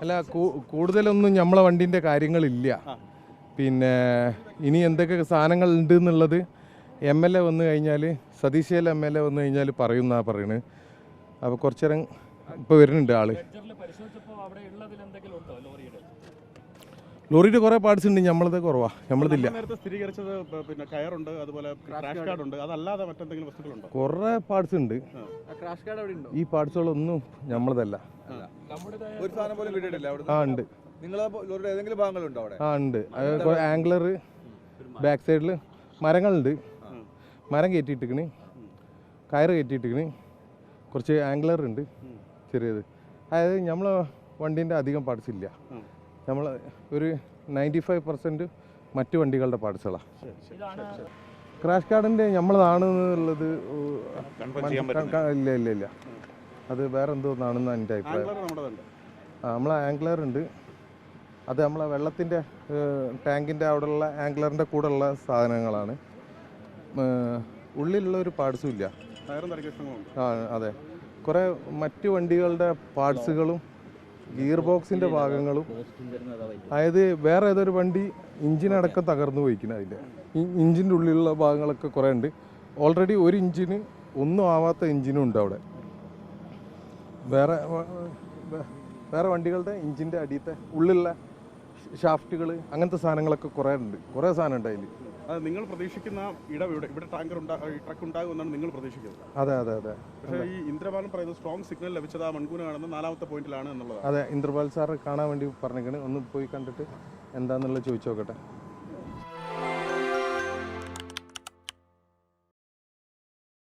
അല്ല കൂടുതലൊന്നും നമ്മളെ വണ്ടീൻ്റെ കാര്യങ്ങളില്ല. പിന്നെ ഇനി എന്തൊക്കെ സാധനങ്ങൾ ഉണ്ട് എന്നുള്ളത് MLA വന്നു കഴിഞ്ഞാൽ, സതീശേൽ MLA വന്നു കഴിഞ്ഞാൽ പറയുമെന്നാണ് പറയുന്നത്. അപ്പോൾ കുറച്ചു നേരം ഇപ്പോൾ വരുന്നുണ്ട് ആള്. ലോറിയുടെ കുറേ പാർട്സ് ഉണ്ട്, നമ്മളത് കുറവാ, നമ്മളതില്ല. കുറേ പാർട്സ് ഉണ്ട്, ഈ പാർട്സുകളൊന്നും നമ്മളതല്ല. ആ ഉണ്ട്, ആ ഉണ്ട്. ആംഗ്ലർ, ബാക്ക് സൈഡിൽ മരങ്ങളുണ്ട്, മരം കയറ്റിയിട്ടിക്കണ്, കയറ് കയറ്റിയിട്ടിക്കണ്, കുറച്ച് ആംഗ്ലർ ഉണ്ട് ചെറിയത്. അതായത് നമ്മളെ വണ്ടീൻ്റെ അധികം പാർട്സ് ഇല്ല. നമ്മൾ ഒരു 95% മറ്റു വണ്ടികളുടെ പാർട്സുകളാണ്. ക്രാഷ് കാർഡിൻ്റെ നമ്മളതാണെന്നുള്ളത് ഇല്ല ഇല്ല ഇല്ല, അത് വേറെ എന്തോന്നാണെന്ന് എൻ്റെ അഭിപ്രായം. നമ്മളെ ആംഗ്ലർ ഉണ്ട്, അത് നമ്മളെ വെള്ളത്തിൻ്റെ ടാങ്കിൻ്റെ അവിടെയുള്ള ആംഗ്ലറിൻ്റെ കൂടെ ഉള്ള സാധനങ്ങളാണ്. ഉള്ളിലുള്ള ഒരു പാർട്സും ഇല്ല. ആ അതെ, കുറേ മറ്റു വണ്ടികളുടെ പാർട്സുകളും ഗിയർ ബോക്സിൻ്റെ ഭാഗങ്ങളും, അതായത് വേറെ ഏതൊരു വണ്ടി ഇഞ്ചിനടക്കം തകർന്നു പോയിക്കണം. അതിൻ്റെ ഇഞ്ചിൻ്റെ ഉള്ളിലുള്ള ഭാഗങ്ങളൊക്കെ കുറേ ഉണ്ട്. ഓൾറെഡി ഒരു ഇഞ്ചിന് ഒന്നും ആവാത്ത എഞ്ചിനും ഉണ്ട് അവിടെ. വേറെ വണ്ടികളുടെ ഇഞ്ചിൻ്റെ അടിയത്തെ ഉള്ളിലുള്ള ഷാഫ്റ്റുകൾ, അങ്ങനത്തെ സാധനങ്ങളൊക്കെ കുറേ ഉണ്ട്, കുറേ സാധനം ഉണ്ട് അതിൽ. നിങ്ങൾ പ്രതീക്ഷിക്കുന്ന ഇവിടെ ടാങ്കർ ട്രക്ക് ഉണ്ടാകുമെന്നാണ് നിങ്ങൾ പ്രതീക്ഷിക്കുന്നത്? അതെ അതെ അതെ. പക്ഷേ ഈ ഇന്ദ്രപാലൻ പറയുന്നത് സ്ട്രോങ് സിഗ്നൽ ലഭിച്ചത് ആ മൺകൂന കാണുന്ന 4ാമത്തെ പോയിന്റിലാണ് എന്നുള്ളത്. അതെ, ഇന്ദ്രപാൽ സാറ് കാണാൻ വേണ്ടി പറഞ്ഞേക്കണ്, ഒന്ന് പോയി കണ്ടിട്ട് എന്താണെന്നുള്ളത് ചോദിച്ചു നോക്കട്ടെ.